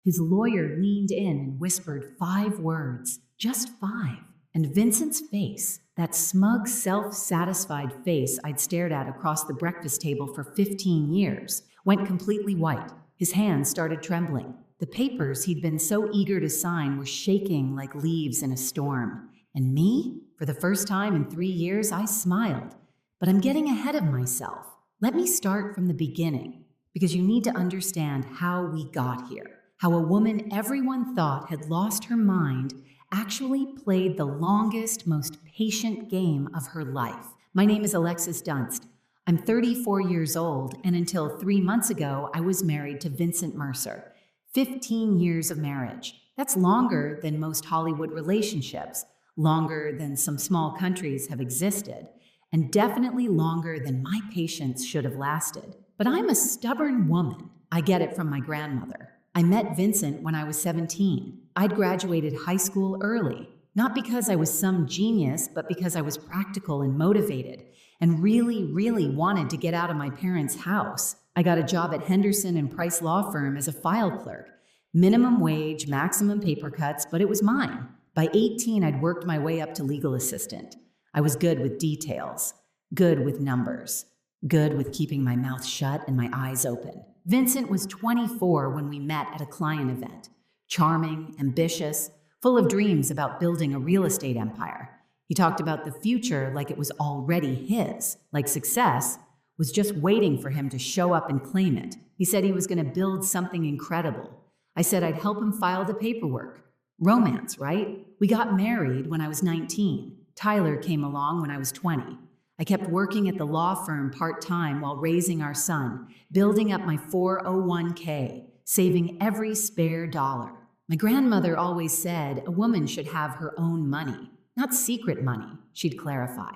His lawyer leaned in and whispered 5 words, just 5. And Vincent's face, that smug, self-satisfied face I'd stared at across the breakfast table for 15 years, went completely white. His hands started trembling. The papers he'd been so eager to sign were shaking like leaves in a storm. And me? For the first time in 3 years, I smiled. But I'm getting ahead of myself. Let me start from the beginning, because you need to understand how we got here. How a woman everyone thought had lost her mind actually played the longest, most patient game of her life. My name is Alexis Dunst. I'm 34 years old, and until 3 months ago, I was married to Vincent Mercer. 15 years of marriage. That's longer than most Hollywood relationships, longer than some small countries have existed, and definitely longer than my patience should have lasted. But I'm a stubborn woman. I get it from my grandmother. I met Vincent when I was 17. I'd graduated high school early, not because I was some genius, but because I was practical and motivated, and really wanted to get out of my parents' house. I got a job at Henderson and Price Law Firm as a file clerk. Minimum wage, maximum paper cuts, but it was mine. By 18, I'd worked my way up to legal assistant. I was good with details, good with numbers, good with keeping my mouth shut and my eyes open. Vincent was 24 when we met at a client event. Charming, ambitious, full of dreams about building a real estate empire. He talked about the future like it was already his, like success was just waiting for him to show up and claim it. He said he was going to build something incredible. I said I'd help him file the paperwork. Romance, right? We got married when I was 19. Tyler came along when I was 20. I kept working at the law firm part-time while raising our son, building up my 401k, saving every spare dollar. My grandmother always said a woman should have her own money, not secret money, she'd clarify.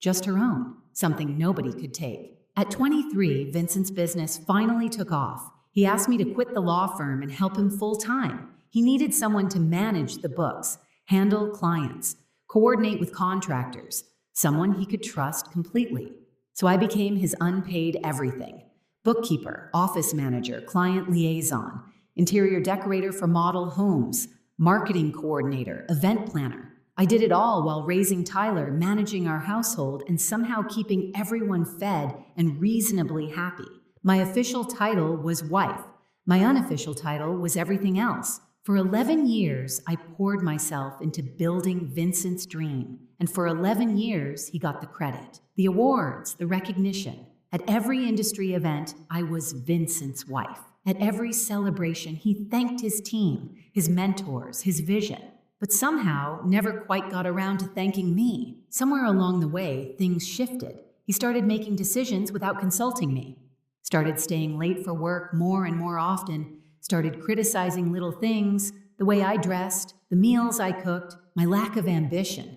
Just her own, something nobody could take. At 23, Vincent's business finally took off. He asked me to quit the law firm and help him full-time. He needed someone to manage the books, handle clients, coordinate with contractors, someone he could trust completely. So I became his unpaid everything. Bookkeeper, office manager, client liaison, interior decorator for model homes, marketing coordinator, event planner. I did it all while raising Tyler, managing our household, and somehow keeping everyone fed and reasonably happy. My official title was wife. My unofficial title was everything else. For 11 years, I poured myself into building Vincent's dream. And for 11 years, he got the credit, the awards, the recognition. At every industry event, I was Vincent's wife. At every celebration, he thanked his team, his mentors, his vision. But somehow, never quite got around to thanking me. Somewhere along the way, things shifted. He started making decisions without consulting me. Started staying late for work more and more often. Started criticizing little things, the way I dressed, the meals I cooked, my lack of ambition.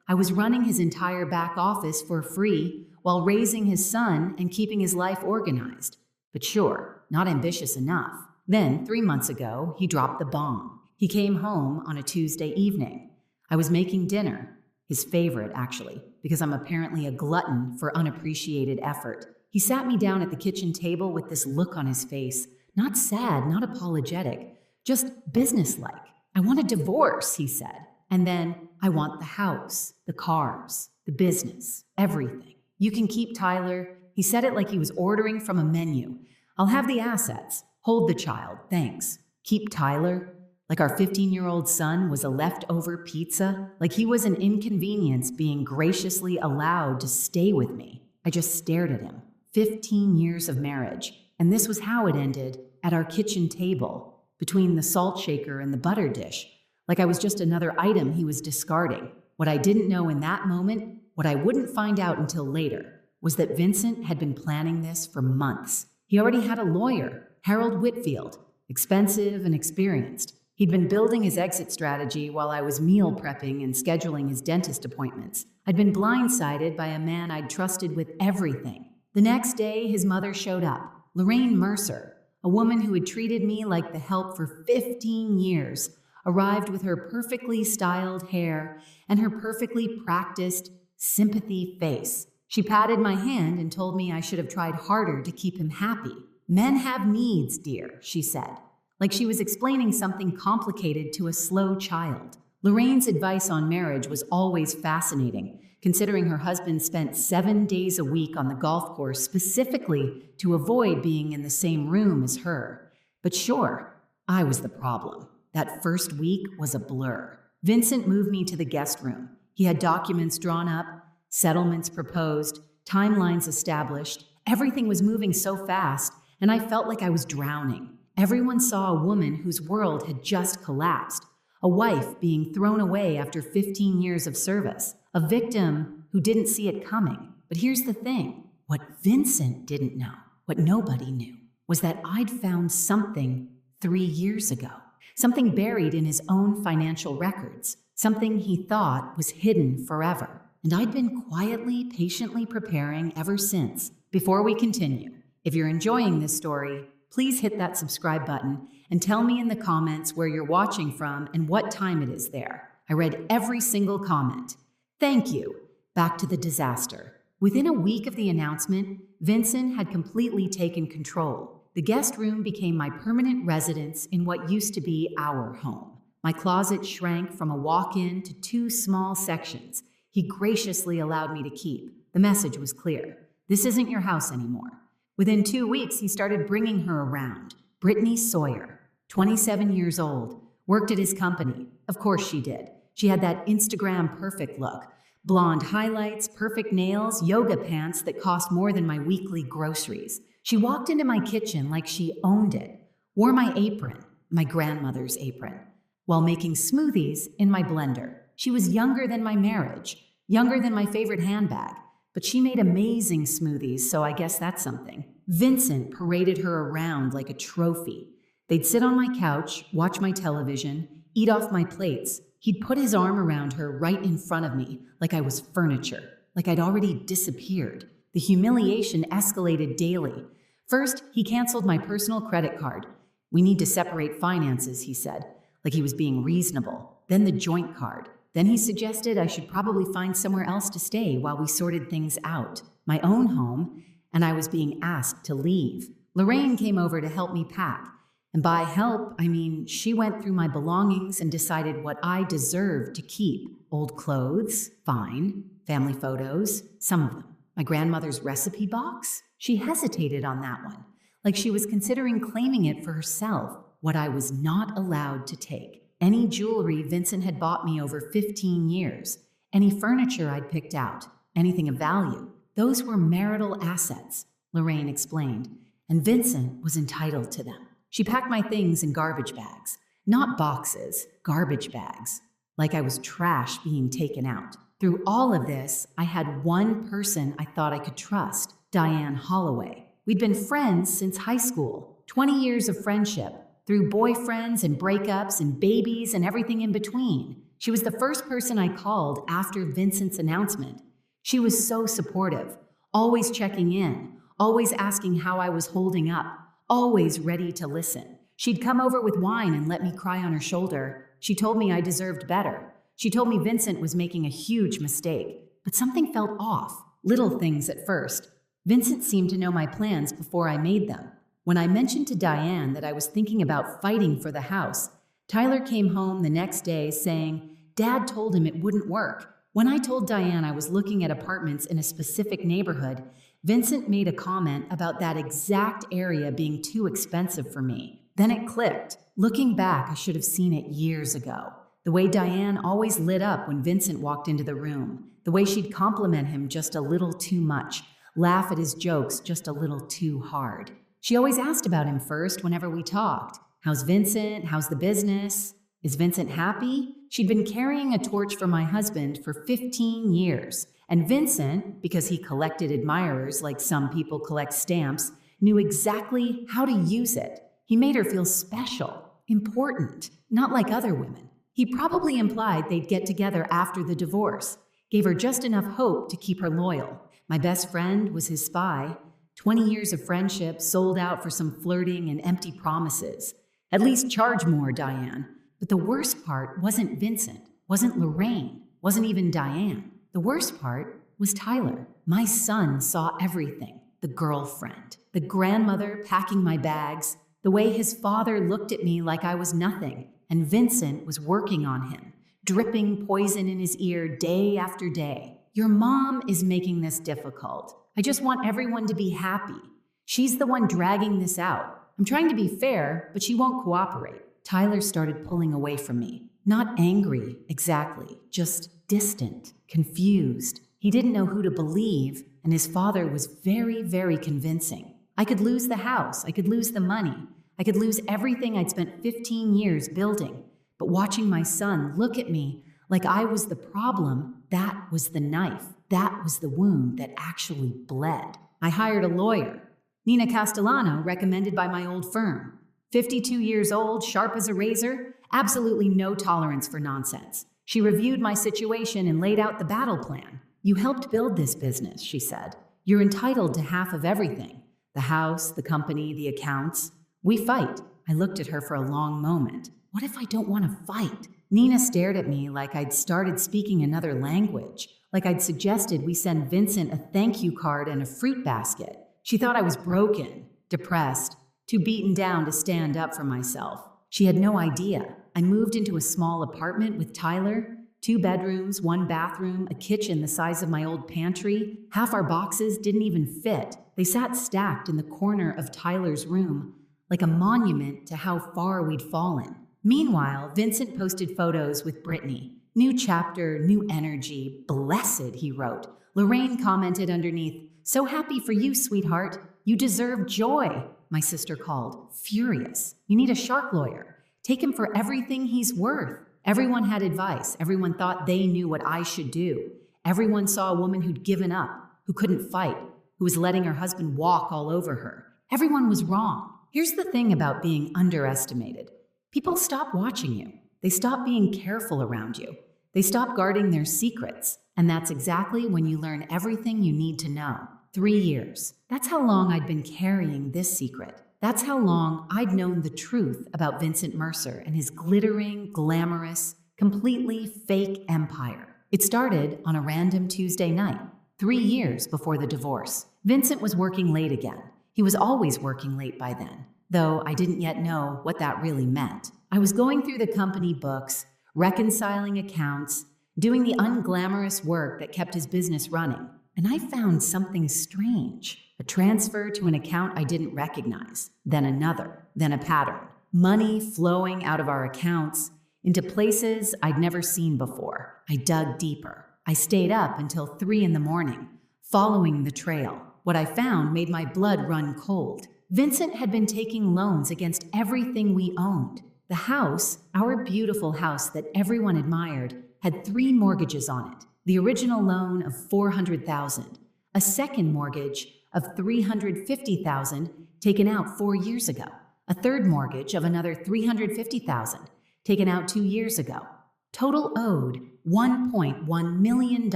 I was running his entire back office for free while raising his son and keeping his life organized. But sure, not ambitious enough. Then, 3 months ago, he dropped the bomb. He came home on a Tuesday evening. I was making dinner, his favorite actually, because I'm apparently a glutton for unappreciated effort. He sat me down at the kitchen table with this look on his face, not sad, not apologetic, just businesslike. I want a divorce, he said. And then, I want the house, the cars, the business, everything. You can keep Tyler. He said it like he was ordering from a menu. I'll have the assets. Hold the child, thanks. Keep Tyler? Like our 15-year-old son was a leftover pizza? Like he was an inconvenience being graciously allowed to stay with me? I just stared at him. 15 years of marriage. And this was how it ended, at our kitchen table, between the salt shaker and the butter dish. Like I was just another item he was discarding. What I didn't know in that moment, what I wouldn't find out until later, was that Vincent had been planning this for months. He already had a lawyer, Harold Whitfield, expensive and experienced. He'd been building his exit strategy while I was meal prepping and scheduling his dentist appointments. I'd been blindsided by a man I'd trusted with everything. The next day, his mother showed up, Lorraine Mercer, a woman who had treated me like the help for 15 years, arrived with her perfectly styled hair and her perfectly practiced sympathy face. She patted my hand and told me I should have tried harder to keep him happy. Men have needs, dear, she said. like she was explaining something complicated to a slow child. Lorraine's advice on marriage was always fascinating, considering her husband spent 7 days a week on the golf course specifically to avoid being in the same room as her. But sure, I was the problem. That first week was a blur. Vincent moved me to the guest room. He had documents drawn up, settlements proposed, timelines established. Everything was moving so fast, and I felt like I was drowning. Everyone saw a woman whose world had just collapsed, a wife being thrown away after 15 years of service, a victim who didn't see it coming. But here's the thing. What Vincent didn't know, what nobody knew, was that I'd found something 3 years ago. Something buried in his own financial records, something he thought was hidden forever. And I'd been quietly, patiently preparing ever since. Before we continue, if you're enjoying this story, please hit that subscribe button and tell me in the comments where you're watching from and what time it is there. I read every single comment. Thank you. Back to the disaster. Within a week of the announcement, Vincent had completely taken control. The guest room became my permanent residence in what used to be our home. My closet shrank from a walk-in to 2 small sections he graciously allowed me to keep. The message was clear. This isn't your house anymore. Within 2 weeks, he started bringing her around. Brittany Sawyer, 27 years old, worked at his company. Of course she did. She had that Instagram perfect look. Blonde highlights, perfect nails, yoga pants that cost more than my weekly groceries. She walked into my kitchen like she owned it, wore my apron, my grandmother's apron, while making smoothies in my blender. She was younger than my marriage, younger than my favorite handbag, but she made amazing smoothies, so I guess that's something. Vincent paraded her around like a trophy. They'd sit on my couch, watch my television, eat off my plates. He'd put his arm around her right in front of me, like I was furniture, like I'd already disappeared. The humiliation escalated daily. First, he canceled my personal credit card. We need to separate finances, he said, like he was being reasonable. Then the joint card. Then he suggested I should probably find somewhere else to stay while we sorted things out. My own home, and I was being asked to leave. Lorraine came over to help me pack. And by help, I mean she went through my belongings and decided what I deserved to keep. Old clothes, fine. Family photos, some of them. My grandmother's recipe box? She hesitated on that one, like she was considering claiming it for herself. What I was not allowed to take. Any jewelry Vincent had bought me over 15 years. Any furniture I'd picked out. Anything of value. Those were marital assets, Lorraine explained, and Vincent was entitled to them. She packed my things in garbage bags. Not boxes, garbage bags. Like I was trash being taken out. Through all of this, I had one person I thought I could trust. Diane Holloway. We'd been friends since high school, 20 years of friendship, through boyfriends and breakups and babies and everything in between. She was the first person I called after Vincent's announcement. She was so supportive, always checking in, always asking how I was holding up, always ready to listen. She'd come over with wine and let me cry on her shoulder. She told me I deserved better. She told me Vincent was making a huge mistake, but something felt off, little things at first. Vincent seemed to know my plans before I made them. When I mentioned to Diane that I was thinking about fighting for the house, Tyler came home the next day saying, Dad told him it wouldn't work. When I told Diane I was looking at apartments in a specific neighborhood, Vincent made a comment about that exact area being too expensive for me. Then it clicked. Looking back, I should have seen it years ago. The way Diane always lit up when Vincent walked into the room. The way she'd compliment him just a little too much. Laugh at his jokes just a little too hard. She always asked about him first whenever we talked. How's Vincent? How's the business? Is Vincent happy? She'd been carrying a torch for my husband for 15 years. And Vincent, because he collected admirers like some people collect stamps, knew exactly how to use it. He made her feel special, important, not like other women. He probably implied they'd get together after the divorce, gave her just enough hope to keep her loyal. My best friend was his spy. 20 years of friendship sold out for some flirting and empty promises. At least charge more, Diane. But the worst part wasn't Vincent, wasn't Lorraine, wasn't even Diane. The worst part was Tyler. My son saw everything. The girlfriend, the grandmother packing my bags, The way his father looked at me like I was nothing, and Vincent was working on him, dripping poison in his ear day after day. Your mom is making this difficult. I just want everyone to be happy. She's the one dragging this out. I'm trying to be fair, but she won't cooperate. Tyler started pulling away from me. Not angry, exactly, just distant, confused. He didn't know who to believe, and his father was very, very convincing. I could lose the house, I could lose the money, I could lose everything I'd spent 15 years building. But watching my son look at me like I was the problem, that was the knife. That was the wound that actually bled. I hired a lawyer, Nina Castellano, recommended by my old firm. 52 years old, sharp as a razor, absolutely no tolerance for nonsense. She reviewed my situation and laid out the battle plan. You helped build this business, she said. You're entitled to half of everything. The house, the company, the accounts. We fight. I looked at her for a long moment. What if I don't want to fight? Nina stared at me like I'd started speaking another language, like I'd suggested we send Vincent a thank you card and a fruit basket. She thought I was broken, depressed, too beaten down to stand up for myself. She had no idea. I moved into a small apartment with Tyler, 2 bedrooms, 1 bathroom, a kitchen the size of my old pantry. Half our boxes didn't even fit. They sat stacked in the corner of Tyler's room, like a monument to how far we'd fallen. Meanwhile, Vincent posted photos with Brittany. New chapter, new energy, blessed, he wrote. Lorraine commented underneath, so happy for you, sweetheart. You deserve joy, my sister called, furious. You need a shark lawyer. Take him for everything he's worth. Everyone had advice. Everyone thought they knew what I should do. Everyone saw a woman who'd given up, who couldn't fight, who was letting her husband walk all over her. Everyone was wrong. Here's the thing about being underestimated. People stop watching you. They stop being careful around you. They stop guarding their secrets. And that's exactly when you learn everything you need to know. 3 years. That's how long I'd been carrying this secret. That's how long I'd known the truth about Vincent Mercer and his glittering, glamorous, completely fake empire. It started on a random Tuesday night, 3 years before the divorce. Vincent was working late again. He was always working late by then, though I didn't yet know what that really meant. I was going through the company books, reconciling accounts, doing the unglamorous work that kept his business running. And I found something strange. A transfer to an account I didn't recognize, then another, then a pattern. Money flowing out of our accounts into places I'd never seen before. I dug deeper. I stayed up until 3 in the morning, following the trail. What I found made my blood run cold. Vincent had been taking loans against everything we owned. The house, our beautiful house that everyone admired, had 3 mortgages on it. The original loan of $400,000, a second mortgage of $350,000 taken out 4 years ago, a third mortgage of another $350,000 taken out 2 years ago. Total owed $1.1 million.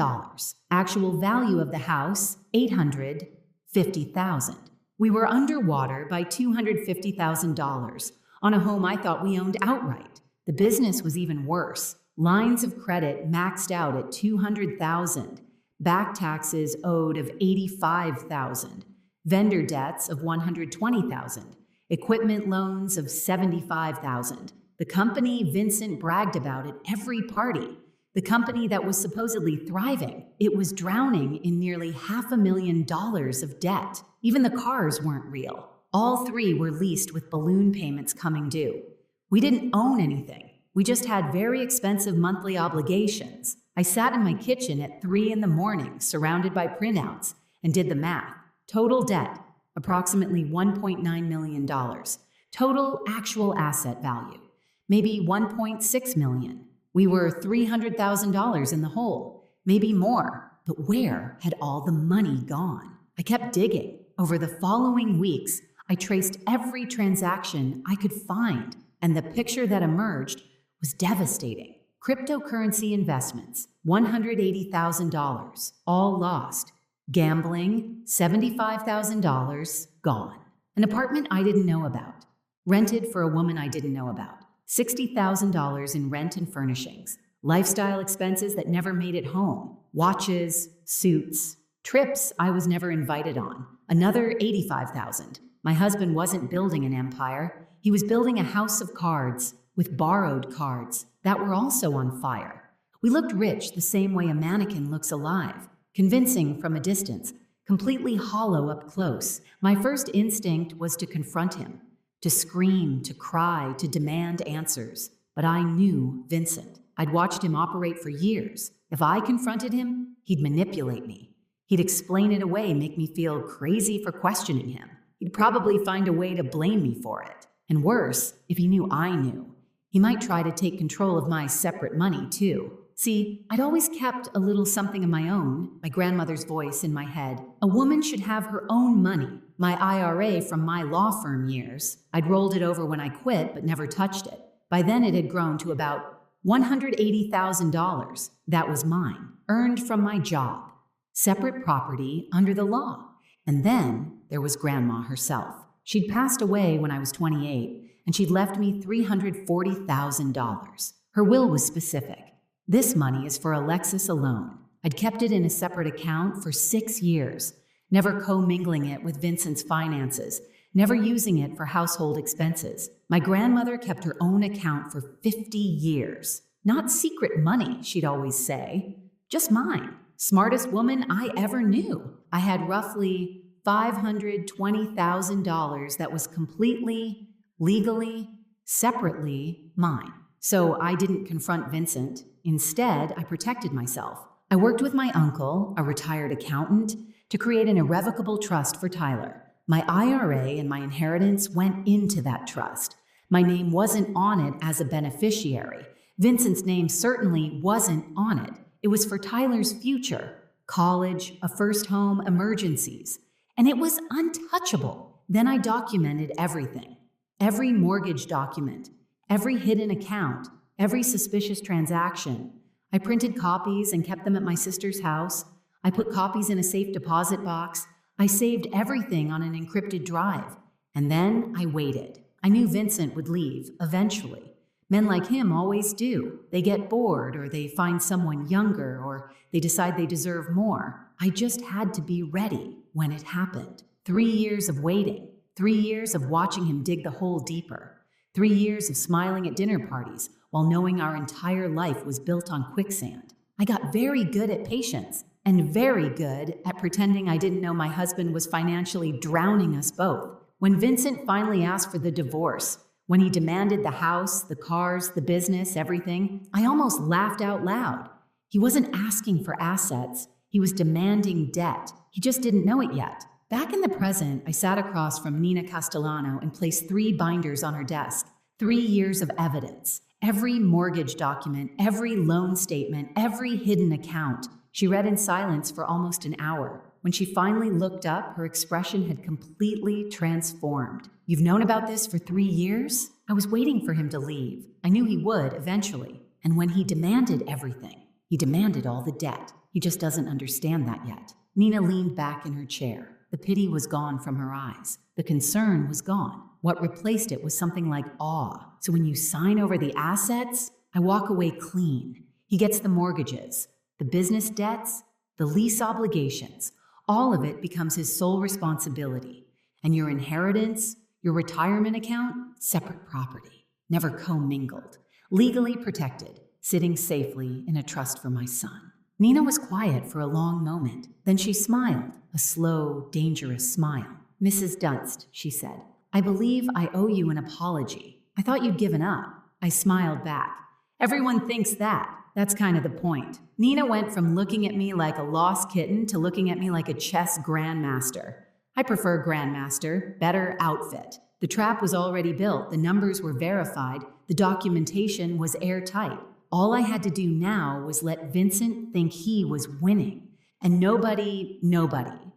Actual value of the house, $850,000. We were underwater by $250,000 on a home I thought we owned outright. The business was even worse. Lines of credit maxed out at $200,000, back taxes owed of $85,000, vendor debts of $120,000, equipment loans of $75,000. The company Vincent bragged about at every party, the company that was supposedly thriving, it was drowning in nearly $500,000 of debt. Even the cars weren't real. All 3 were leased with balloon payments coming due. We didn't own anything. We just had very expensive monthly obligations. I sat in my kitchen at 3 in the morning, surrounded by printouts, and did the math. Total debt, approximately $1.9 million. Total actual asset value, maybe $1.6 million. We were $300,000 in the hole, maybe more. But where had all the money gone? I kept digging. Over the following weeks, I traced every transaction I could find, and the picture that emerged was devastating. Cryptocurrency investments, $180,000, all lost. Gambling, $75,000, gone. An apartment I didn't know about. Rented for a woman I didn't know about. $60,000 in rent and furnishings. Lifestyle expenses that never made it home. Watches, suits, trips I was never invited on. Another $85,000. My husband wasn't building an empire. He was building a house of cards with borrowed cards that were also on fire. We looked rich the same way a mannequin looks alive, convincing from a distance, completely hollow up close. My first instinct was to confront him, to scream, to cry, to demand answers. But I knew Vincent. I'd watched him operate for years. If I confronted him, he'd manipulate me. He'd explain it away, make me feel crazy for questioning him. He'd probably find a way to blame me for it. And worse, if he knew I knew, he might try to take control of my separate money, too. See, I'd always kept a little something of my own, my grandmother's voice in my head. A woman should have her own money. My IRA from my law firm years. I'd rolled it over when I quit, but never touched it. By then, it had grown to about $180,000. That was mine, earned from my job. Separate property under the law. And then there was Grandma herself. She'd passed away when I was 28, and she'd left me $340,000. Her will was specific. This money is for Alexis alone. I'd kept it in a separate account for 6 years, never commingling it with Vincent's finances, never using it for household expenses. My grandmother kept her own account for 50 years. Not secret money, she'd always say, just mine. Smartest woman I ever knew. I had roughly $520,000 that was completely, legally, separately mine. So I didn't confront Vincent. Instead, I protected myself. I worked with my uncle, a retired accountant, to create an irrevocable trust for Tyler. My IRA and my inheritance went into that trust. My name wasn't on it as a beneficiary. Vincent's name certainly wasn't on it. It was for Tyler's future, college, a first home, emergencies. And it was untouchable. Then I documented everything. Every mortgage document, every hidden account, every suspicious transaction. I printed copies and kept them at my sister's house. I put copies in a safe deposit box. I saved everything on an encrypted drive. And then I waited. I knew Vincent would leave, eventually. Men like him always do. They get bored, or they find someone younger, or they decide they deserve more. I just had to be ready when it happened. 3 years of waiting. 3 years of watching him dig the hole deeper. 3 years of smiling at dinner parties while knowing our entire life was built on quicksand. I got very good at patience and very good at pretending I didn't know my husband was financially drowning us both. When Vincent finally asked for the divorce, when he demanded the house, the cars, the business, everything, I almost laughed out loud. He wasn't asking for assets. He was demanding debt. He just didn't know it yet. Back in the present, I sat across from Nina Castellano and placed 3 binders on her desk. 3 years of evidence. Every mortgage document, every loan statement, every hidden account. She read in silence for almost an hour. When she finally looked up, her expression had completely transformed. You've known about this for 3 years? I was waiting for him to leave. I knew he would eventually. And when he demanded everything, he demanded all the debt. He just doesn't understand that yet. Nina leaned back in her chair. The pity was gone from her eyes. The concern was gone. What replaced it was something like awe. So when you sign over the assets, I walk away clean. He gets the mortgages, the business debts, the lease obligations. All of it becomes his sole responsibility. And your inheritance, your retirement account, separate property. Never commingled. Legally protected, sitting safely in a trust for my son. Nina was quiet for a long moment. Then she smiled, a slow, dangerous smile. Mrs. Dunst, she said, I believe I owe you an apology. I thought you'd given up. I smiled back. Everyone thinks that. That's kind of the point. Nina went from looking at me like a lost kitten to looking at me like a chess grandmaster. I prefer grandmaster, better outfit. The trap was already built, the numbers were verified, the documentation was airtight. All I had to do now was let Vincent think he was winning. And nobody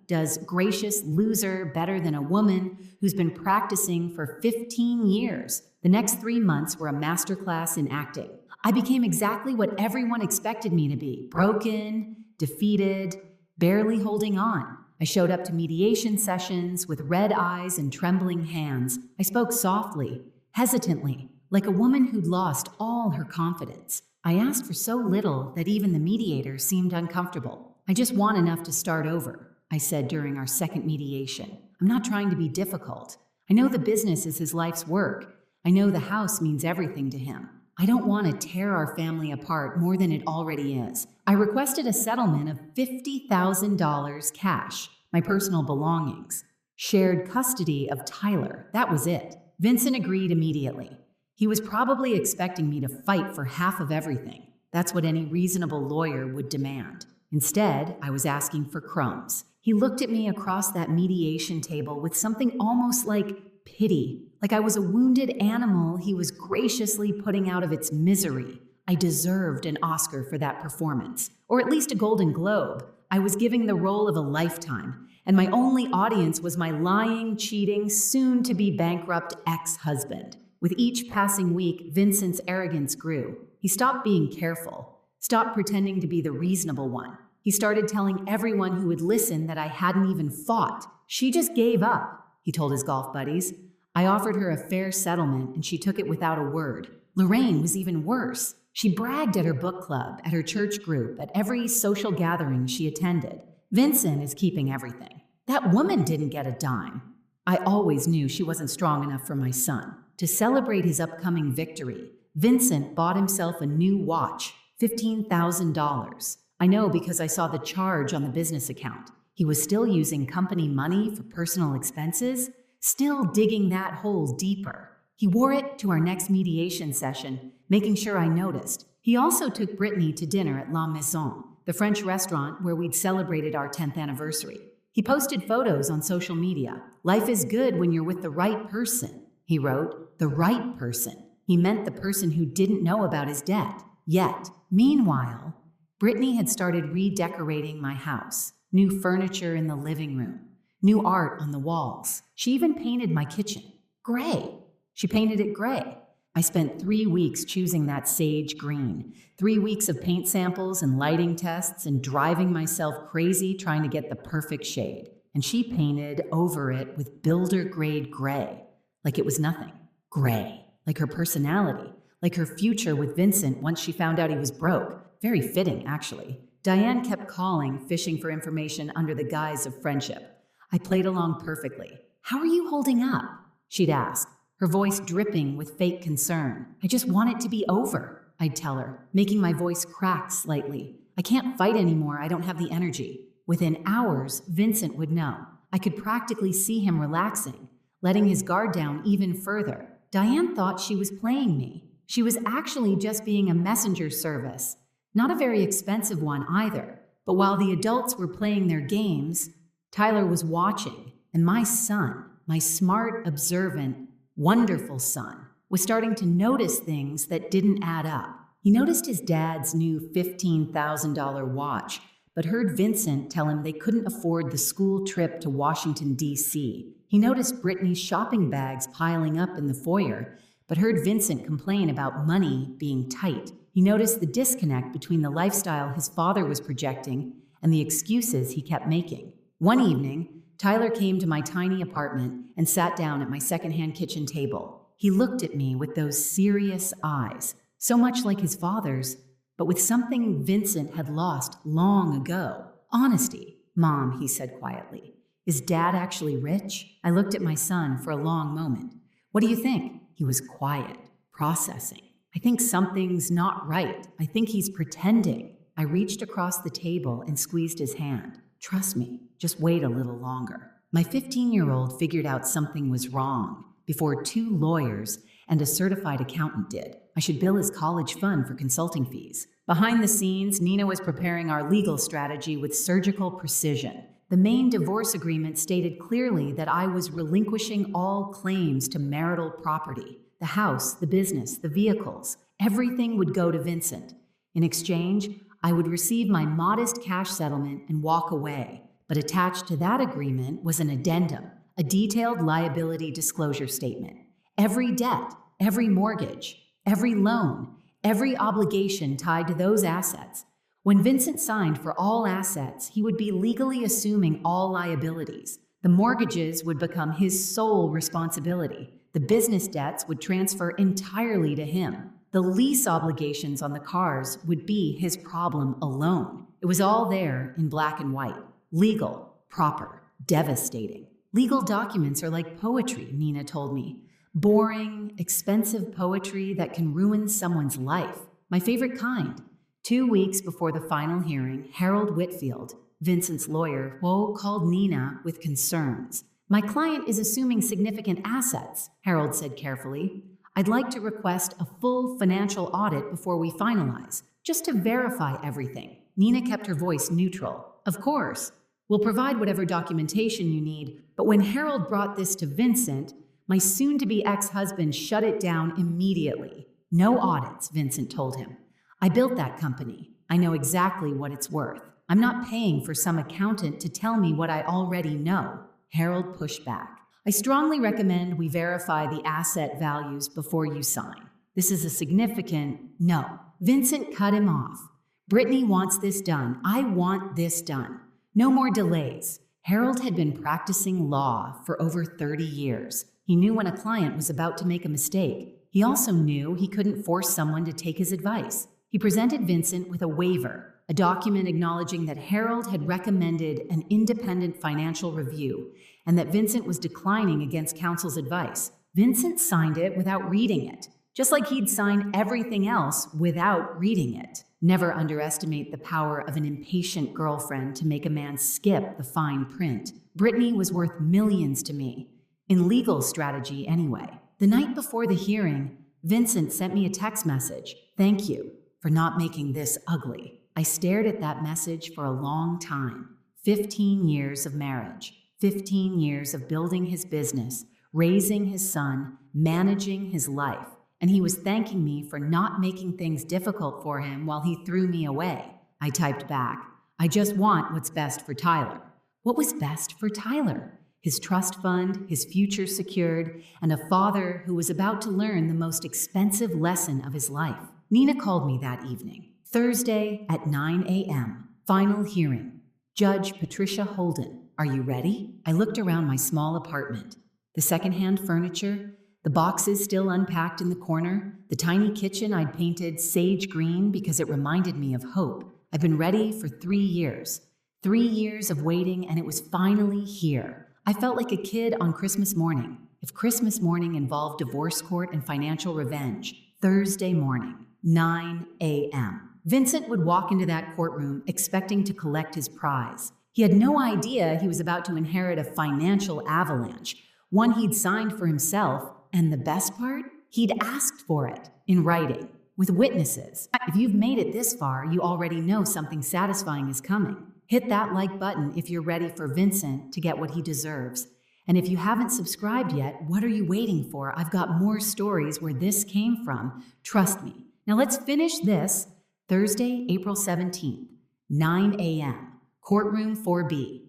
does gracious loser better than a woman who's been practicing for 15 years. The next 3 months were a masterclass in acting. I became exactly what everyone expected me to be. Broken, defeated, barely holding on. I showed up to mediation sessions with red eyes and trembling hands. I spoke softly, hesitantly, like a woman who'd lost all her confidence. I asked for so little that even the mediator seemed uncomfortable. I just want enough to start over, I said during our second mediation. I'm not trying to be difficult. I know the business is his life's work. I know the house means everything to him. I don't want to tear our family apart more than it already is. I requested a settlement of $50,000 cash, my personal belongings. Shared custody of Tyler, that was it. Vincent agreed immediately. He was probably expecting me to fight for half of everything. That's what any reasonable lawyer would demand. Instead, I was asking for crumbs. He looked at me across that mediation table with something almost like pity, like I was a wounded animal he was graciously putting out of its misery. I deserved an Oscar for that performance, or at least a Golden Globe. I was giving the role of a lifetime, and my only audience was my lying, cheating, soon-to-be bankrupt ex-husband. With each passing week, Vincent's arrogance grew. He stopped being careful, stopped pretending to be the reasonable one. He started telling everyone who would listen that I hadn't even fought. She just gave up, he told his golf buddies. I offered her a fair settlement, and she took it without a word. Lorraine was even worse. She bragged at her book club, at her church group, at every social gathering she attended. Vincent is keeping everything. That woman didn't get a dime. I always knew she wasn't strong enough for my son. To celebrate his upcoming victory, Vincent bought himself a new watch, $15,000. I know because I saw the charge on the business account. He was still using company money for personal expenses, still digging that hole deeper. He wore it to our next mediation session, making sure I noticed. He also took Brittany to dinner at La Maison, the French restaurant where we'd celebrated our 10th anniversary. He posted photos on social media. Life is good when you're with the right person, he wrote. The right person. He meant the person who didn't know about his debt. Yet, meanwhile, Brittany had started redecorating my house. New furniture in the living room. New art on the walls. She even painted my kitchen. Gray. She painted it gray. I spent 3 weeks choosing that sage green. 3 weeks of paint samples and lighting tests and driving myself crazy trying to get the perfect shade. And she painted over it with builder-grade gray. Like it was nothing. Gray. Like her personality. Like her future with Vincent once she found out he was broke. Very fitting, actually. Diane kept calling, fishing for information under the guise of friendship. I played along perfectly. How are you holding up? She'd ask, her voice dripping with fake concern. I just want it to be over, I'd tell her, making my voice crack slightly. I can't fight anymore, I don't have the energy. Within hours, Vincent would know. I could practically see him relaxing, letting his guard down even further. Diane thought she was playing me. She was actually just being a messenger service. Not a very expensive one either. But while the adults were playing their games, Tyler was watching, and my son, my smart, observant, wonderful son, was starting to notice things that didn't add up. He noticed his dad's new $15,000 watch, but heard Vincent tell him they couldn't afford the school trip to Washington, D.C. He noticed Brittany's shopping bags piling up in the foyer, but heard Vincent complain about money being tight. He noticed the disconnect between the lifestyle his father was projecting and the excuses he kept making. One evening, Tyler came to my tiny apartment and sat down at my secondhand kitchen table. He looked at me with those serious eyes, so much like his father's, but with something Vincent had lost long ago. Honesty. Mom, he said quietly. Is Dad actually rich? I looked at my son for a long moment. What do you think? He was quiet, processing. I think something's not right. I think he's pretending. I reached across the table and squeezed his hand. Trust me, just wait a little longer. My 15-year-old figured out something was wrong before 2 lawyers and a certified accountant did. I should bill his college fund for consulting fees. Behind the scenes, Nina was preparing our legal strategy with surgical precision. The main divorce agreement stated clearly that I was relinquishing all claims to marital property. The house, the business, the vehicles, everything would go to Vincent. In exchange, I would receive my modest cash settlement and walk away. But attached to that agreement was an addendum, a detailed liability disclosure statement. Every debt, every mortgage, every loan, every obligation tied to those assets. When Vincent signed for all assets, he would be legally assuming all liabilities. The mortgages would become his sole responsibility. The business debts would transfer entirely to him. The lease obligations on the cars would be his problem alone. It was all there in black and white. Legal, proper, devastating. Legal documents are like poetry, Nina told me. Boring, expensive poetry that can ruin someone's life. My favorite kind. 2 weeks before the final hearing, Harold Whitfield, Vincent's lawyer, called Nina with concerns. My client is assuming significant assets, Harold said carefully. I'd like to request a full financial audit before we finalize, just to verify everything. Nina kept her voice neutral. Of course. We'll provide whatever documentation you need, but when Harold brought this to Vincent, my soon-to-be ex-husband shut it down immediately. No audits, Vincent told him. I built that company. I know exactly what it's worth. I'm not paying for some accountant to tell me what I already know. Harold pushed back. I strongly recommend we verify the asset values before you sign. This is a significant no. Vincent cut him off. Brittany wants this done. I want this done. No more delays. Harold had been practicing law for over 30 years. He knew when a client was about to make a mistake. He also knew he couldn't force someone to take his advice. He presented Vincent with a waiver, a document acknowledging that Harold had recommended an independent financial review and that Vincent was declining against counsel's advice. Vincent signed it without reading it, just like he'd sign everything else without reading it. Never underestimate the power of an impatient girlfriend to make a man skip the fine print. Brittany was worth millions to me. In legal strategy, anyway. The night before the hearing, Vincent sent me a text message. Thank you for not making this ugly. I stared at that message for a long time. 15 years of marriage. 15 years of building his business, raising his son, managing his life. And he was thanking me for not making things difficult for him while he threw me away. I typed back, I just want what's best for Tyler. What was best for Tyler? His trust fund, his future secured, and a father who was about to learn the most expensive lesson of his life. Nina called me that evening. Thursday at 9 a.m. Final hearing. Judge Patricia Holden. Are you ready? I looked around my small apartment. The secondhand furniture, the boxes still unpacked in the corner, the tiny kitchen I'd painted sage green because it reminded me of hope. I've been ready for 3 years. 3 years of waiting, and it was finally here. I felt like a kid on Christmas morning. If Christmas morning involved divorce court and financial revenge, Thursday morning, 9 a.m. Vincent would walk into that courtroom expecting to collect his prize. He had no idea he was about to inherit a financial avalanche, one he'd signed for himself, and the best part? He'd asked for it, in writing, with witnesses. If you've made it this far, you already know something satisfying is coming. Hit that like button if you're ready for Vincent to get what he deserves. And if you haven't subscribed yet, what are you waiting for? I've got more stories where this came from. Trust me. Now let's finish this. Thursday, April 17th, 9 a.m. Courtroom 4B.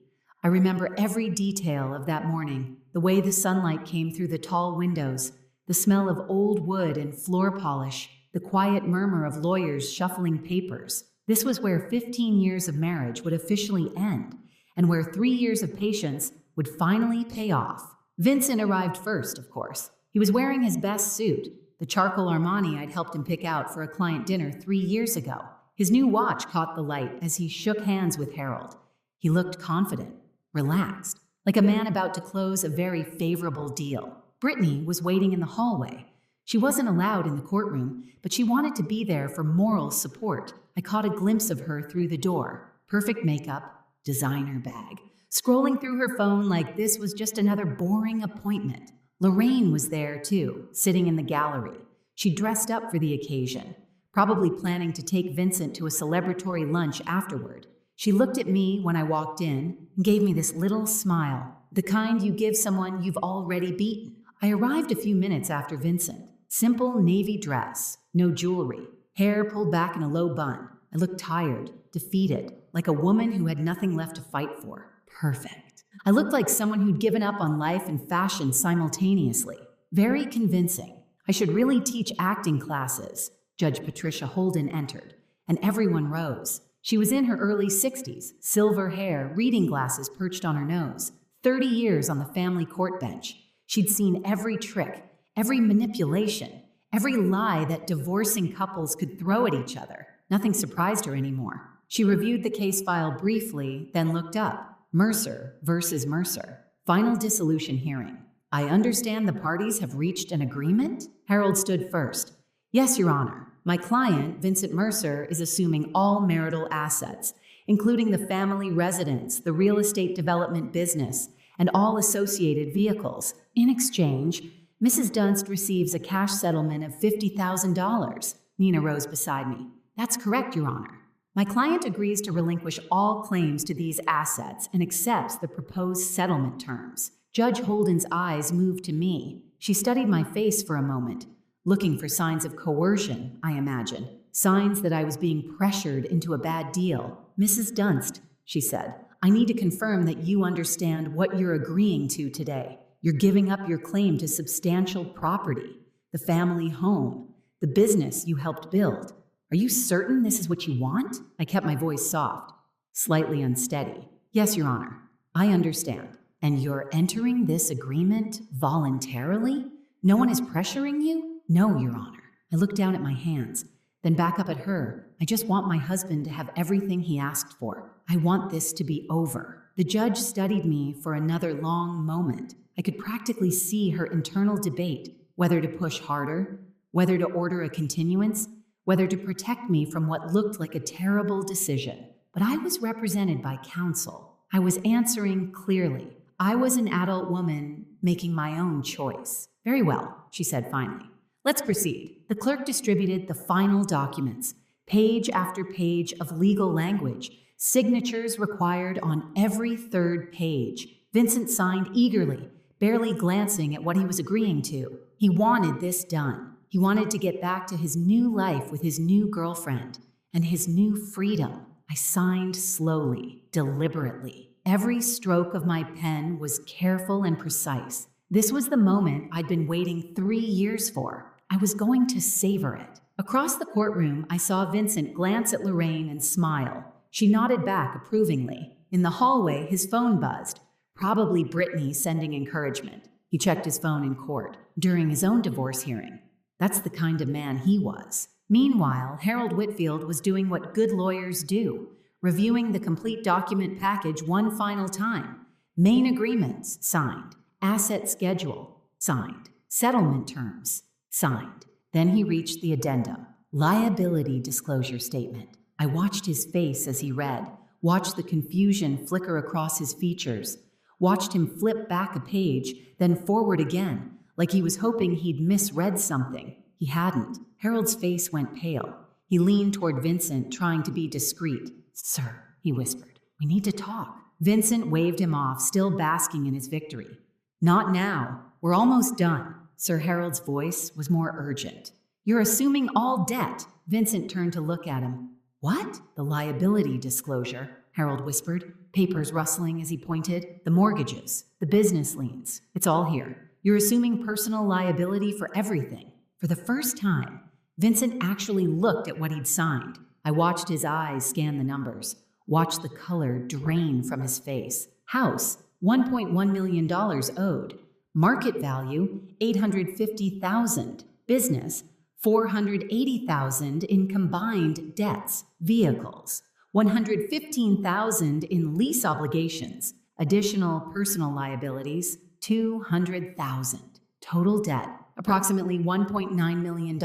I remember every detail of that morning, the way the sunlight came through the tall windows, the smell of old wood and floor polish, the quiet murmur of lawyers shuffling papers. This was where 15 years of marriage would officially end, and where 3 years of patience would finally pay off. Vincent arrived first, of course. He was wearing his best suit, the charcoal Armani I'd helped him pick out for a client dinner 3 years ago. His new watch caught the light as he shook hands with Harold. He looked confident, relaxed, like a man about to close a very favorable deal. Brittany was waiting in the hallway. She wasn't allowed in the courtroom, but she wanted to be there for moral support. I caught a glimpse of her through the door. Perfect makeup, designer bag, scrolling through her phone like this was just another boring appointment. Lorraine was there too, sitting in the gallery. She dressed up for the occasion, probably planning to take Vincent to a celebratory lunch afterward. She looked at me when I walked in and gave me this little smile, the kind you give someone you've already beaten. I arrived a few minutes after Vincent. Simple navy dress, no jewelry, hair pulled back in a low bun. I looked tired, defeated, like a woman who had nothing left to fight for. Perfect. I looked like someone who'd given up on life and fashion simultaneously. Very convincing. I should really teach acting classes. Judge Patricia Holden entered, and everyone rose. She was in her early 60s, silver hair, reading glasses perched on her nose. 30 years on the family court bench. She'd seen every trick, every manipulation, every lie that divorcing couples could throw at each other. Nothing surprised her anymore. She reviewed the case file briefly, then looked up. Mercer versus Mercer. Final dissolution hearing. I understand the parties have reached an agreement? Harold stood first. Yes, Your Honor. My client, Vincent Mercer, is assuming all marital assets, including the family residence, the real estate development business, and all associated vehicles. In exchange, Mrs. Dunst receives a cash settlement of $50,000. Nina rose beside me. That's correct, Your Honor. My client agrees to relinquish all claims to these assets and accepts the proposed settlement terms. Judge Holden's eyes moved to me. She studied my face for a moment, looking for signs of coercion, I imagine. Signs that I was being pressured into a bad deal. Mrs. Dunst, she said, I need to confirm that you understand what you're agreeing to today. You're giving up your claim to substantial property, the family home, the business you helped build. Are you certain this is what you want? I kept my voice soft, slightly unsteady. Yes, Your Honor, I understand. And you're entering this agreement voluntarily? No one is pressuring you? No, Your Honor. I looked down at my hands, then back up at her. I just want my husband to have everything he asked for. I want this to be over. The judge studied me for another long moment. I could practically see her internal debate, whether to push harder, whether to order a continuance, whether to protect me from what looked like a terrible decision. But I was represented by counsel. I was answering clearly. I was an adult woman making my own choice. Very well, she said finally. Let's proceed. The clerk distributed the final documents, page after page of legal language, signatures required on every third page. Vincent signed eagerly, barely glancing at what he was agreeing to. He wanted this done. He wanted to get back to his new life with his new girlfriend and his new freedom. I signed slowly, deliberately. Every stroke of my pen was careful and precise. This was the moment I'd been waiting 3 years for. I was going to savor it. Across the courtroom, I saw Vincent glance at Lorraine and smile. She nodded back approvingly. In the hallway, his phone buzzed. Probably Brittany sending encouragement. He checked his phone in court during his own divorce hearing. That's the kind of man he was. Meanwhile, Harold Whitfield was doing what good lawyers do, reviewing the complete document package one final time. Main agreements signed, asset schedule signed, settlement terms signed. Then he reached the addendum, liability disclosure statement. I watched his face as he read, watched the confusion flicker across his features, watched him flip back a page, then forward again, like he was hoping he'd misread something. He hadn't. Harold's face went pale. He leaned toward Vincent, trying to be discreet. Sir, he whispered, we need to talk. Vincent waved him off, still basking in his victory. Not now. We're almost done. Sir Harold's voice was more urgent. You're assuming all debt. Vincent turned to look at him. What? The liability disclosure, Harold whispered, papers rustling as he pointed. The mortgages, the business liens. It's all here. You're assuming personal liability for everything. For the first time, Vincent actually looked at what he'd signed. I watched his eyes scan the numbers, watched the color drain from his face. House, $1.1 million owed. Market value, $850,000. Business, $480,000 in combined debts. Vehicles, $115,000 in lease obligations. Additional personal liabilities, $200,000. Total debt, approximately $1.9 million.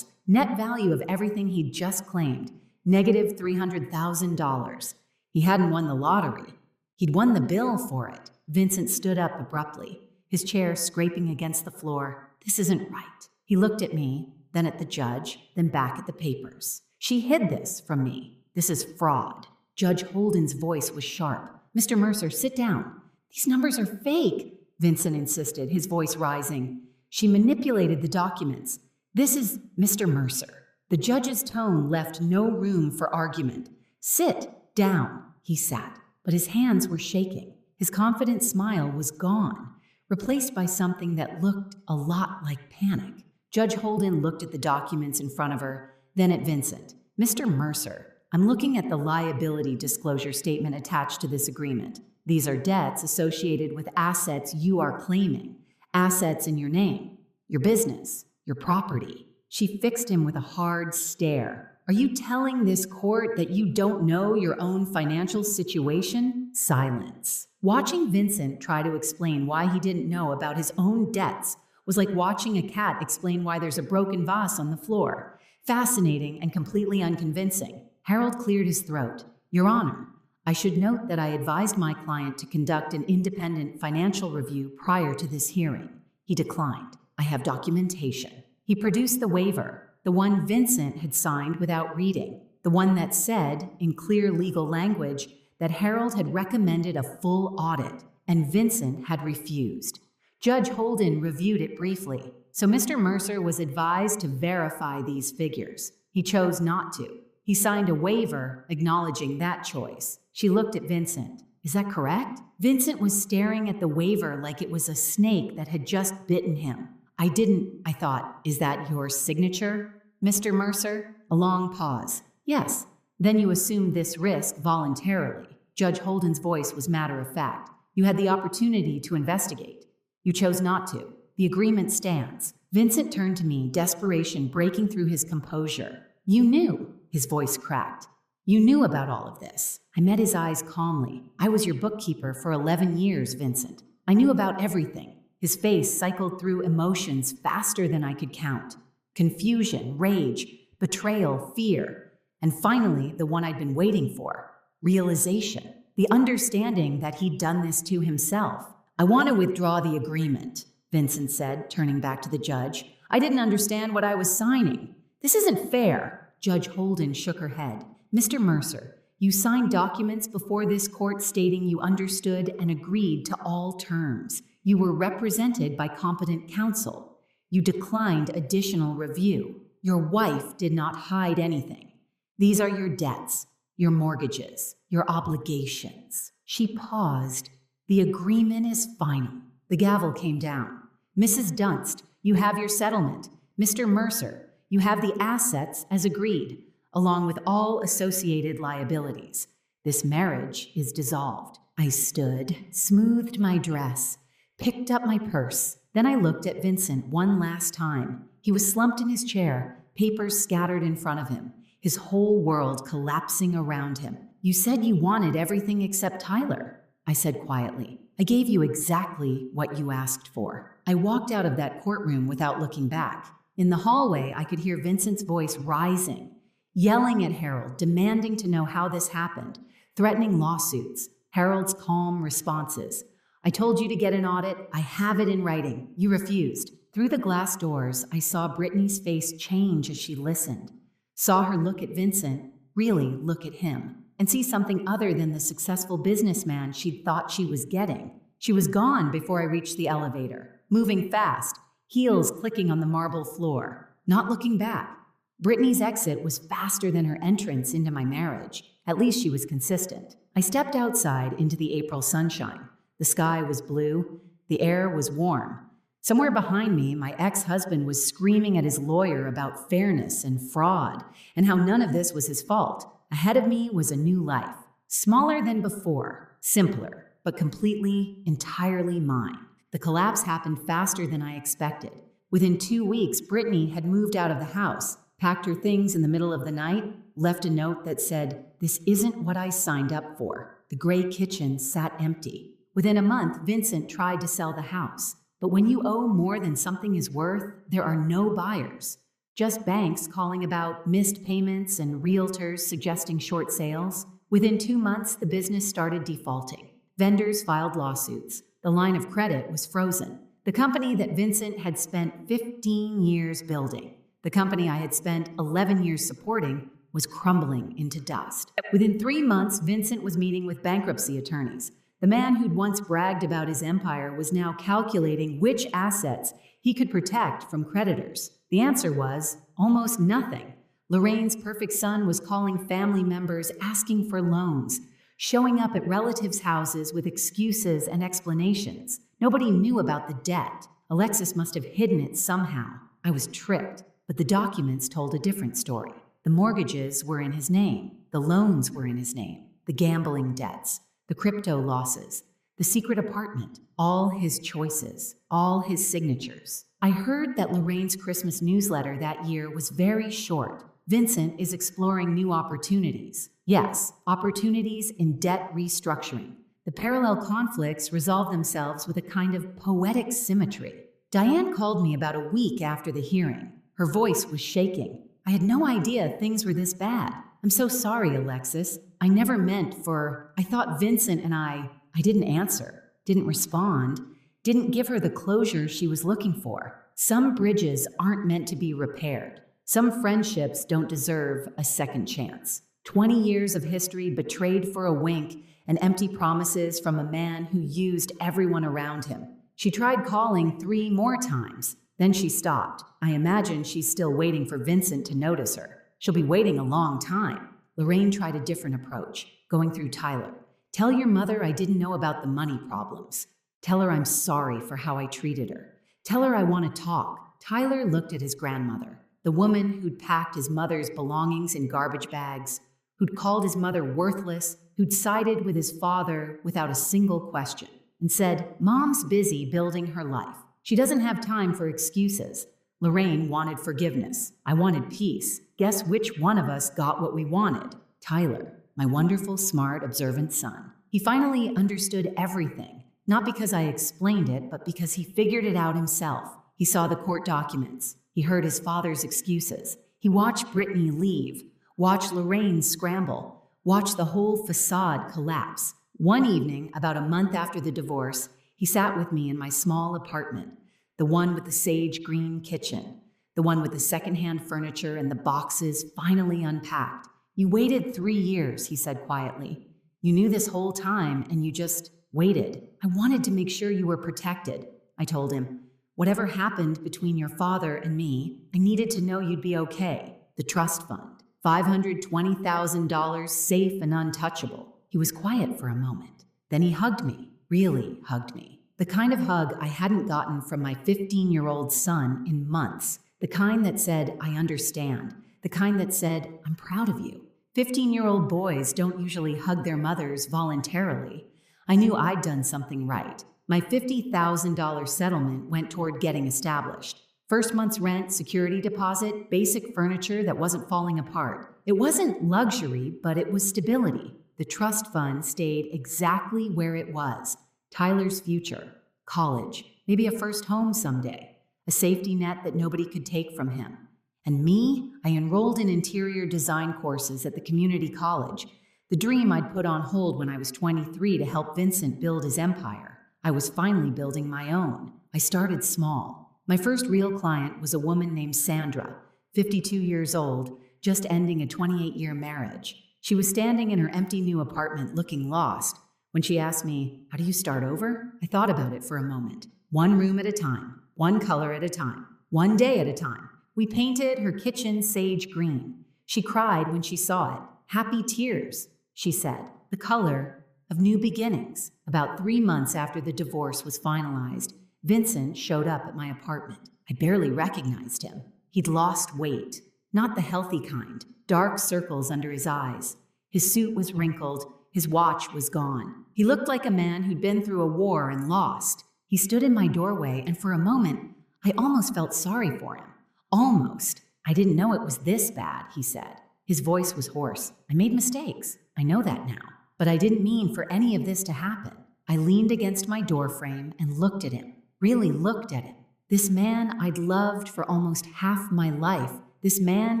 Net value of everything he'd just claimed, negative $300,000. He hadn't won the lottery. He'd won the bill for it. Vincent stood up abruptly, his chair scraping against the floor. This isn't right. He looked at me, then at the judge, then back at the papers. She hid this from me. This is fraud. Judge Holden's voice was sharp. Mr. Mercer, sit down. These numbers are fake, Vincent insisted, his voice rising. She manipulated the documents. This is Mr. Mercer. The judge's tone left no room for argument. Sit down, he sat, but his hands were shaking. His confident smile was gone, replaced by something that looked a lot like panic. Judge Holden looked at the documents in front of her, then at Vincent. Mr. Mercer, I'm looking at the liability disclosure statement attached to this agreement. These are debts associated with assets you are claiming, assets in your name, your business, your property. She fixed him with a hard stare. Are you telling this court that you don't know your own financial situation? Silence. Watching Vincent try to explain why he didn't know about his own debts was like watching a cat explain why there's a broken vase on the floor. Fascinating and completely unconvincing. Harold cleared his throat. Your Honor, I should note that I advised my client to conduct an independent financial review prior to this hearing. He declined. I have documentation. He produced the waiver, the one Vincent had signed without reading, the one that said, in clear legal language, that Harold had recommended a full audit, and Vincent had refused. Judge Holden reviewed it briefly, so Mr. Mercer was advised to verify these figures. He chose not to. He signed a waiver acknowledging that choice. She looked at Vincent. Is that correct? Vincent was staring at the waiver like it was a snake that had just bitten him. I thought, is that your signature, Mr. Mercer? A long pause. Yes. Then you assumed this risk voluntarily. Judge Holden's voice was matter of fact. You had the opportunity to investigate. You chose not to. The agreement stands. Vincent turned to me, desperation breaking through his composure. You knew. His voice cracked. You knew about all of this. I met his eyes calmly. I was your bookkeeper for 11 years, Vincent. I knew about everything. His face cycled through emotions faster than I could count. Confusion, rage, betrayal, fear, and finally, the one I'd been waiting for, realization. The understanding that he'd done this to himself. I want to withdraw the agreement, Vincent said, turning back to the judge. I didn't understand what I was signing. This isn't fair. Judge Holden shook her head. Mr. Mercer, you signed documents before this court stating you understood and agreed to all terms. You were represented by competent counsel. You declined additional review. Your wife did not hide anything. These are your debts, your mortgages, your obligations. She paused. The agreement is final. The gavel came down. Mrs. Dunst, you have your settlement. Mr. Mercer, you have the assets as agreed, along with all associated liabilities. This marriage is dissolved. I stood, smoothed my dress, picked up my purse. Then I looked at Vincent one last time. He was slumped in his chair, papers scattered in front of him, his whole world collapsing around him. You said you wanted everything except Tyler, I said quietly. I gave you exactly what you asked for. I walked out of that courtroom without looking back. In the hallway, I could hear Vincent's voice rising, yelling at Harold, demanding to know how this happened, threatening lawsuits. Harold's calm responses. I told you to get an audit. I have it in writing. You refused. Through the glass doors, I saw Brittany's face change as she listened. Saw her look at Vincent, really look at him, and see something other than the successful businessman she'd thought she was getting. She was gone before I reached the elevator, moving fast, heels clicking on the marble floor, not looking back. Brittany's exit was faster than her entrance into my marriage. At least she was consistent. I stepped outside into the April sunshine. The sky was blue. The air was warm. Somewhere behind me, my ex-husband was screaming at his lawyer about fairness and fraud, and how none of this was his fault. Ahead of me was a new life, smaller than before, simpler, but completely, entirely mine. The collapse happened faster than I expected. Within 2 weeks, Brittany had moved out of the house, packed her things in the middle of the night, left a note that said, "This isn't what I signed up for." The gray kitchen sat empty. Within a month, Vincent tried to sell the house. But when you owe more than something is worth, there are no buyers. Just banks calling about missed payments and realtors suggesting short sales. Within 2 months, the business started defaulting. Vendors filed lawsuits. The line of credit was frozen. The company that Vincent had spent 15 years building, the company I had spent 11 years supporting, was crumbling into dust. Within 3 months, Vincent was meeting with bankruptcy attorneys. The man who'd once bragged about his empire was now calculating which assets he could protect from creditors. The answer was almost nothing. Lorraine's perfect son was calling family members asking for loans, showing up at relatives' houses with excuses and explanations. Nobody knew about the debt. Alexis must have hidden it somehow. I was tricked, but the documents told a different story. The mortgages were in his name. The loans were in his name. The gambling debts, the crypto losses, the secret apartment, all his choices, all his signatures. I heard that Lorraine's Christmas newsletter that year was very short. Vincent is exploring new opportunities. Yes, opportunities in debt restructuring. The parallel conflicts resolve themselves with a kind of poetic symmetry. Diane called me about a week after the hearing. Her voice was shaking. I had no idea things were this bad. I'm so sorry, Alexis. I never meant for. I thought Vincent and I didn't answer, didn't respond, didn't give her the closure she was looking for. Some bridges aren't meant to be repaired. Some friendships don't deserve a second chance. 20 years of history betrayed for a wink and empty promises from a man who used everyone around him. She tried calling 3 more times. Then she stopped. I imagine she's still waiting for Vincent to notice her. She'll be waiting a long time. Lorraine tried a different approach, going through Tyler. Tell your mother I didn't know about the money problems. Tell her I'm sorry for how I treated her. Tell her I want to talk. Tyler looked at his grandmother, the woman who'd packed his mother's belongings in garbage bags, who'd called his mother worthless, who'd sided with his father without a single question, and said, Mom's busy building her life. She doesn't have time for excuses. Lorraine wanted forgiveness. I wanted peace. Guess which one of us got what we wanted? Tyler, my wonderful, smart, observant son. He finally understood everything, not because I explained it, but because he figured it out himself. He saw the court documents. He heard his father's excuses. He watched Brittany leave, watched Lorraine scramble, watched the whole facade collapse. One evening, about a month after the divorce, he sat with me in my small apartment, the one with the sage green kitchen, the one with the secondhand furniture and the boxes finally unpacked. You waited 3 years, he said quietly. You knew this whole time and you just waited. I wanted to make sure you were protected, I told him. Whatever happened between your father and me, I needed to know you'd be okay. The trust fund, $520,000 safe and untouchable. He was quiet for a moment. Then he hugged me, really hugged me. The kind of hug I hadn't gotten from my 15-year-old son in months. The kind that said, I understand. The kind that said, I'm proud of you. 15-year-old boys don't usually hug their mothers voluntarily. I knew I'd done something right. My $50,000 settlement went toward getting established. First month's rent, security deposit, basic furniture that wasn't falling apart. It wasn't luxury, but it was stability. The trust fund stayed exactly where it was. Tyler's future, college, maybe a first home someday, a safety net that nobody could take from him. And me, I enrolled in interior design courses at the community college, the dream I'd put on hold when I was 23 to help Vincent build his empire. I was finally building my own. I started small. My first real client was a woman named Sandra, 52 years old, just ending a 28-year marriage. She was standing in her empty new apartment looking lost. When she asked me, how do you start over? I thought about it for a moment. One room at a time, one color at a time, one day at a time. We painted her kitchen sage green. She cried when she saw it. Happy tears, she said. The color of new beginnings. About 3 months after the divorce was finalized, Vincent showed up at my apartment. I barely recognized him. He'd lost weight, not the healthy kind, dark circles under his eyes. His suit was wrinkled. His watch was gone. He looked like a man who'd been through a war and lost. He stood in my doorway, and for a moment, I almost felt sorry for him. Almost. I didn't know it was this bad, he said. His voice was hoarse. I made mistakes. I know that now. But I didn't mean for any of this to happen. I leaned against my doorframe and looked at him, really looked at him. This man I'd loved for almost half my life. This man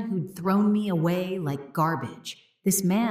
who'd thrown me away like garbage. This man